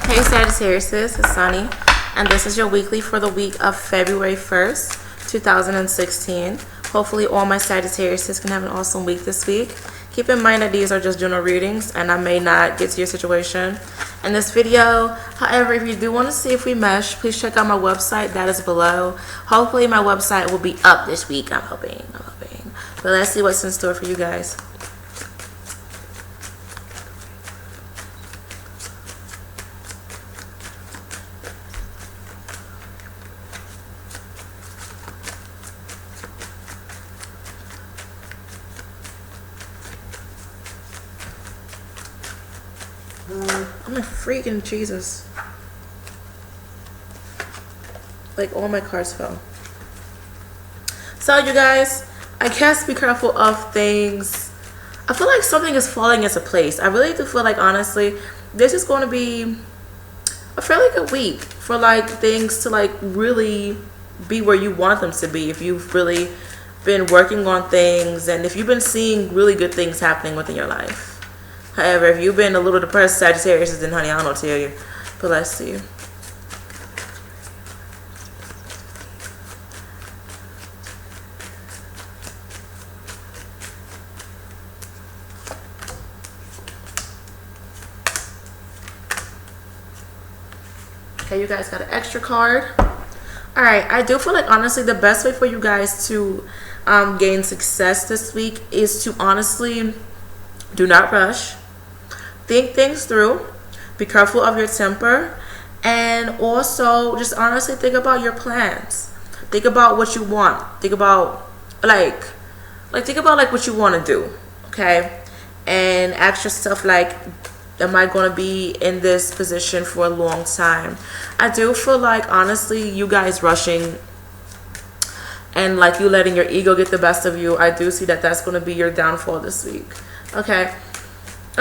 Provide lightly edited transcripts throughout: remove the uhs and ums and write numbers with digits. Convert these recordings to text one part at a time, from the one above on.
Hey Sagittarius, it's Sunny, and this is your weekly for the week of February 1st, 2016. Hopefully all my Sagittarius can have an awesome week this week. Keep in mind that these are just general readings and I may not get to your situation in this video. However, if you do want to see if we mesh, please check out my website that is below. Hopefully my website will be up this week. I'm hoping. But let's see what's in store for you guys. I'm a freaking Jesus. Like all my cards fell. So you guys, I guess be careful of things. I feel like something is falling into place. I really do feel like, honestly, this is going to be a fairly good week for like things to like really be where you want them to be. If you've really been working on things and if you've been seeing really good things happening within your life. However, if you've been a little depressed, Sagittarius, then honey, I don't know what to tell you. But let's see. Okay, you guys got an extra card. Alright, I do feel like, honestly, the best way for you guys to gain success this week is to honestly do not rush. Think things through. Be careful of your temper. And also, just honestly think about your plans. Think about what you want. Think about, think about what you want to do. Okay? And ask yourself, am I going to be in this position for a long time? I do feel like, honestly, you guys rushing and you letting your ego get the best of you, I do see that that's going to be your downfall this week. Okay?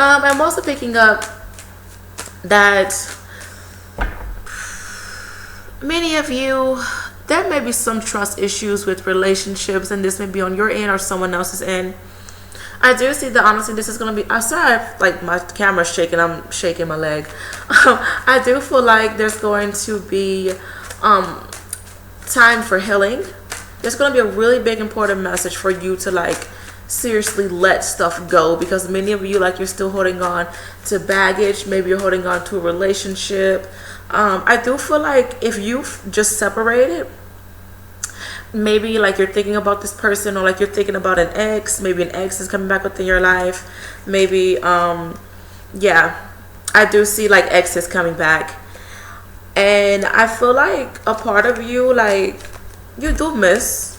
I'm also picking up that many of you, there may be some trust issues with relationships, and this may be on your end or someone else's end. I do see that, honestly, this is going to be, I'm sorry, my camera's shaking, I'm shaking my leg. I do feel like there's going to be time for healing. There's going to be a really big important message for you to seriously let stuff go, because many of you you're still holding on to baggage. Maybe you're holding on to a relationship. I do feel like if you've just separated, maybe you're thinking about this person, or you're thinking about an ex. Maybe an ex is coming back within your life. Maybe yeah, I do see exes coming back, and I feel like a part of you you do miss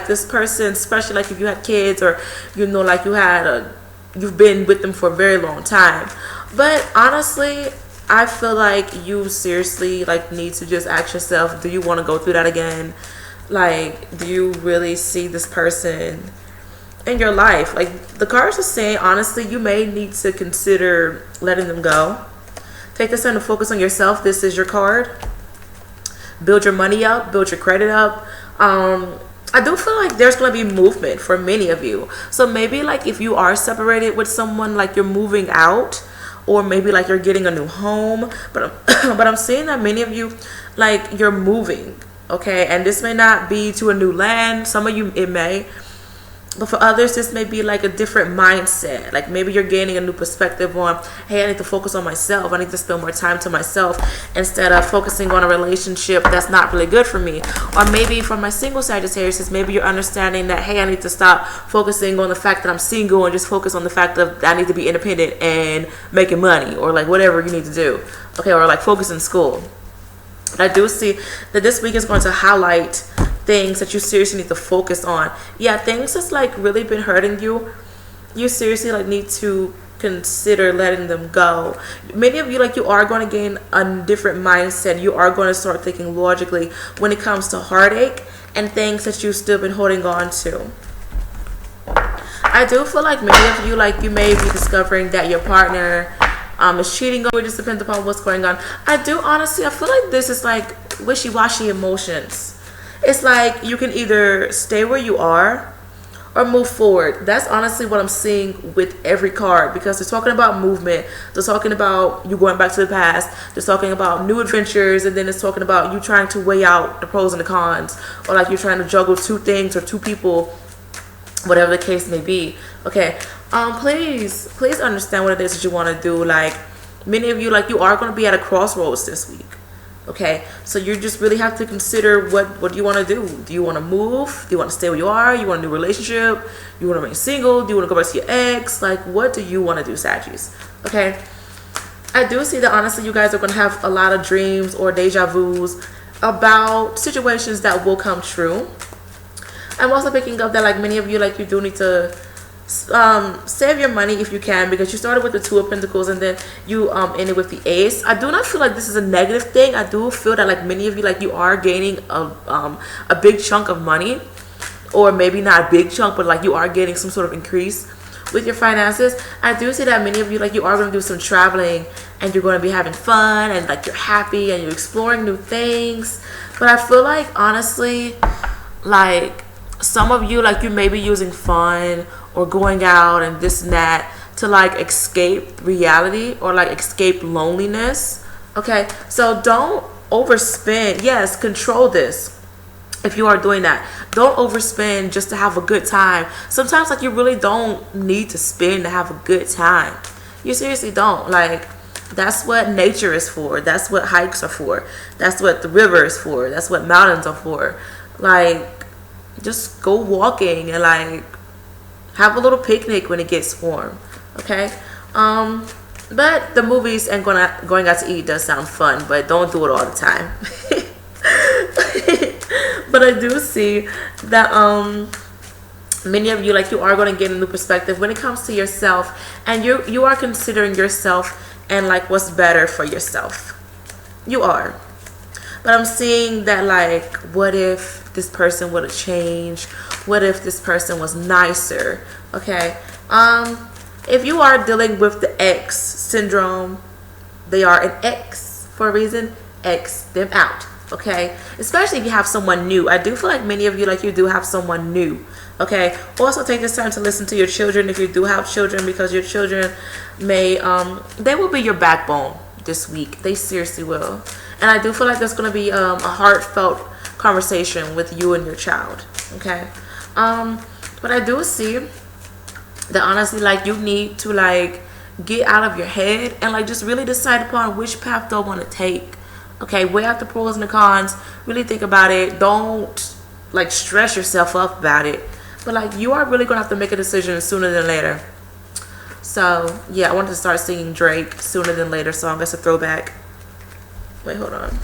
this person, especially if you had kids, or you've been with them for a very long time. But honestly, I feel like you seriously need to just ask yourself, do you want to go through that again? Do you really see this person in your life? The cards are saying, honestly, you may need to consider letting them go. Take this time to focus on yourself. This is your card. Build your money up, build your credit up. I do feel like there's going to be movement for many of you. So maybe if you are separated with someone, you're moving out, or maybe you're getting a new home. But I'm seeing that many of you, you're moving. Okay, and this may not be to a new land. Some of you it may, but for others this may be a different mindset. Maybe you're gaining a new perspective on, hey, I need to focus on myself. I need to spend more time to myself instead of focusing on a relationship that's not really good for me. Or maybe for my single Sagittarius, maybe you're understanding that, hey, I need to stop focusing on the fact that I'm single and just focus on the fact that I need to be independent and making money, or whatever you need to do. Okay, or focus in school. I do see that this week is going to highlight things that you seriously need to focus on. Yeah, things that's really been hurting you. You seriously need to consider letting them go. Many of you you are going to gain a different mindset. You are going to start thinking logically when it comes to heartache and things that you've still been holding on to. I do feel like many of you you may be discovering that your partner is cheating on you. It just depends upon what's going on. I feel like this is wishy-washy emotions. It's you can either stay where you are, or move forward. That's honestly what I'm seeing with every card, because they're talking about movement, they're talking about you going back to the past, they're talking about new adventures, and then it's talking about you trying to weigh out the pros and the cons, or like you're trying to juggle two things or two people, whatever the case may be. Okay, please understand what it is that you want to do. Like, many of you, like, you are going to be at a crossroads this week. Okay, so you just really have to consider what do you want to do. Do you want to move? Do you want to stay where you are? You want a new relationship? You want to remain single? Do you want to go back to your ex? Like, what do you want to do, Saggies? Okay, I do see that honestly you guys are going to have a lot of dreams or deja vus about situations that will come true. I'm also picking up that, like, many of you, like, you do need to save your money if you can, because you started with the Two of Pentacles and then you ended with the Ace. I do not feel like this is a negative thing. I do feel that, like, many of you, like, you are gaining a big chunk of money, or maybe not a big chunk, but like you are getting some sort of increase with your finances. I do see that many of you, like, you are going to do some traveling and you're going to be having fun and like you're happy and you're exploring new things. But I feel like honestly, like, some of you, like, you may be using fun or going out and this and that to like escape reality or like escape loneliness. Okay, so don't overspend. Yes, control this. If you are doing that, don't overspend just to have a good time. Sometimes, like, you really don't need to spend to have a good time. You seriously don't. Like, that's what nature is for. That's what hikes are for. That's what the river is for. That's what mountains are for. Like, just go walking and like have a little picnic when it gets warm. Okay, but the movies and going out to eat does sound fun, but don't do it all the time. But I do see that many of you, like, you are going to get a new perspective when it comes to yourself, and you are considering yourself and like what's better for yourself. You are. But I'm seeing that, like, what if this person would have changed? What if this person was nicer? Okay. If you are dealing with the X syndrome, they are an X for a reason. X them out. Okay. Especially if you have someone new. I do feel like many of you, like, you do have someone new. Okay. Also take this time to listen to your children if you do have children, because your children may they will be your backbone this week. They seriously will. And I do feel like there's going to be a heartfelt conversation with you and your child. Okay. But I do see that honestly, like, you need to like get out of your head and like just really decide upon which path do I want to take. Okay, weigh out the pros and the cons. Really think about it. Don't like stress yourself up about it. But like, you are really gonna have to make a decision sooner than later. So yeah, I wanted to start singing Drake Sooner Than Later song. That's a throwback. Wait, hold on.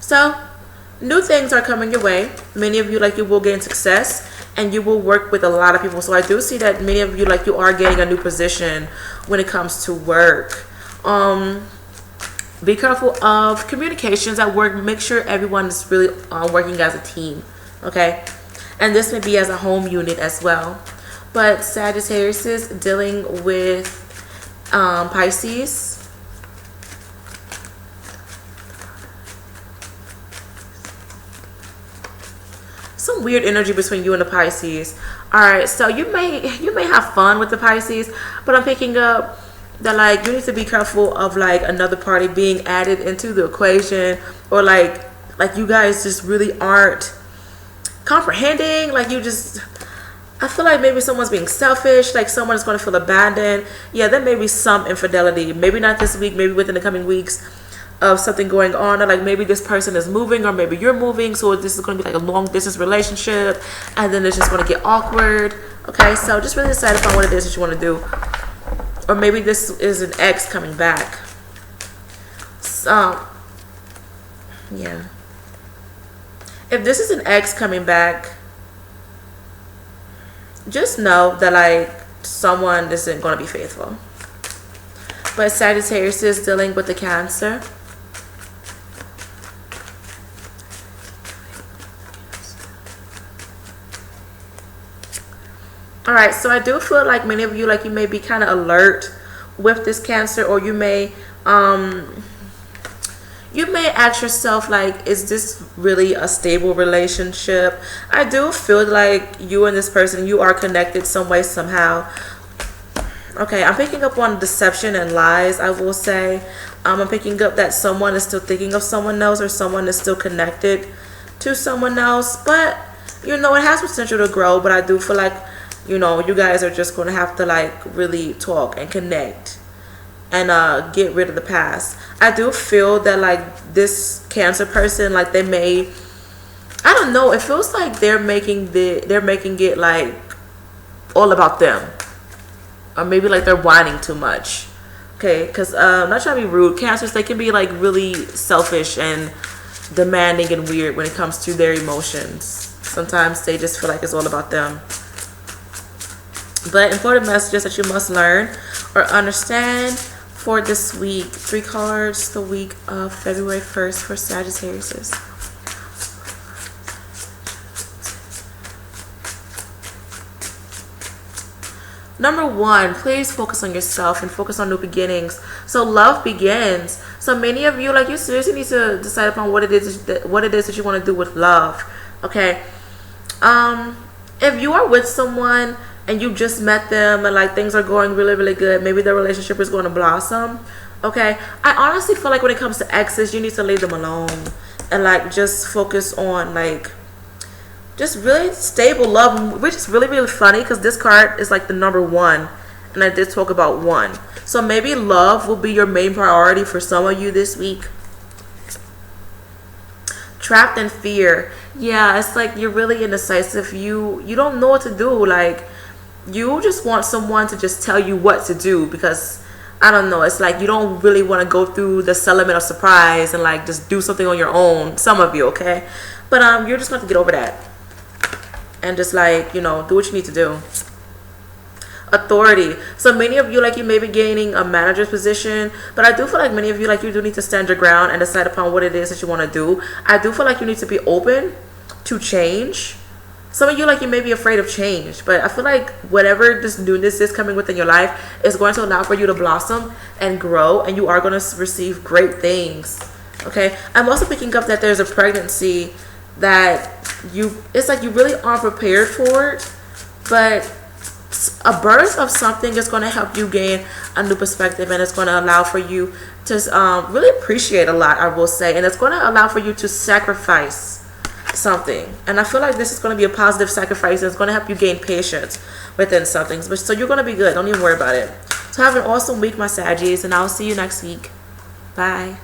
So new things are coming your way. Many of you, like, you will gain success and you will work with a lot of people. So I do see that many of you, like, you are getting a new position when it comes to work. Be careful of communications at work. Make sure everyone is really working as a team. Okay, and this may be as a home unit as well. But Sagittarius is dealing with Pisces. Some weird energy between you and the Pisces. All right, so you may have fun with the Pisces, but I'm picking up that, like, you need to be careful of like another party being added into the equation, or like you guys just really aren't comprehending. Like, you just, I feel like maybe someone's being selfish, like someone is going to feel abandoned. Yeah, there may be some infidelity, maybe not this week, maybe within the coming weeks, of something going on, or like maybe this person is moving or maybe you're moving, so this is going to be like a long distance relationship and then it's just going to get awkward. Okay, so just really decide upon what it is that you want to do. Or maybe this is an ex coming back. So yeah, if this is an ex coming back, just know that like someone isn't going to be faithful. But Sagittarius is dealing with the Cancer. All right, so I do feel like many of you, like, you may be kind of alert with this Cancer, or you may You may ask yourself, like, is this really a stable relationship? I do feel like you and this person, you are connected some way, somehow. Okay, I'm picking up on deception and lies, I will say. I'm picking up that someone is still thinking of someone else, or someone is still connected to someone else. But, you know, it has potential to grow. But I do feel like, you know, you guys are just going to have to, like, really talk and connect and get rid of the past. I do feel that, like, this Cancer person, like, they may, I don't know, it feels like they're making it like all about them, or maybe like they're whining too much. Okay, because I'm not trying to be rude, Cancers, they can be like really selfish and demanding and weird when it comes to their emotions. Sometimes they just feel like it's all about them. But important messages that you must learn or understand for this week. 3 cards, the week of February 1st for Sagittarius. Number 1, please focus on yourself and focus on new beginnings. So love begins. So many of you, like, you seriously need to decide upon what it is that you want to do with love. Okay. If you are with someone and you just met them and like things are going really, really good, maybe the relationship is going to blossom. Okay. I honestly feel like when it comes to exes, you need to leave them alone and like just focus on like just really stable love, which is really, really funny because this card is like the number 1, and I did talk about 1. So maybe love will be your main priority for some of you this week. Trapped in fear. Yeah, it's like you're really indecisive. You don't know what to do. Like, you just want someone to just tell you what to do, because I don't know, it's like you don't really want to go through the element of surprise and like just do something on your own. Some of you, okay? But you're just going to get over that and just like, you know, do what you need to do. Authority. So many of you, like, you may be gaining a manager's position, but I do feel like many of you, like, you do need to stand your ground and decide upon what it is that you want to do. I do feel like you need to be open to change. Some of you, like, you may be afraid of change, but I feel like whatever this newness is coming within your life is going to allow for you to blossom and grow, and you are going to receive great things. Okay. I'm also picking up that there's a pregnancy that it's like you really aren't prepared for it, but a birth of something is going to help you gain a new perspective, and it's going to allow for you to really appreciate a lot, I will say, and it's going to allow for you to sacrifice something. And I feel like this is going to be a positive sacrifice, and it's going to help you gain patience within something. So you're going to be good. Don't even worry about it. So have an awesome week, my Saggies, and I'll see you next week. Bye.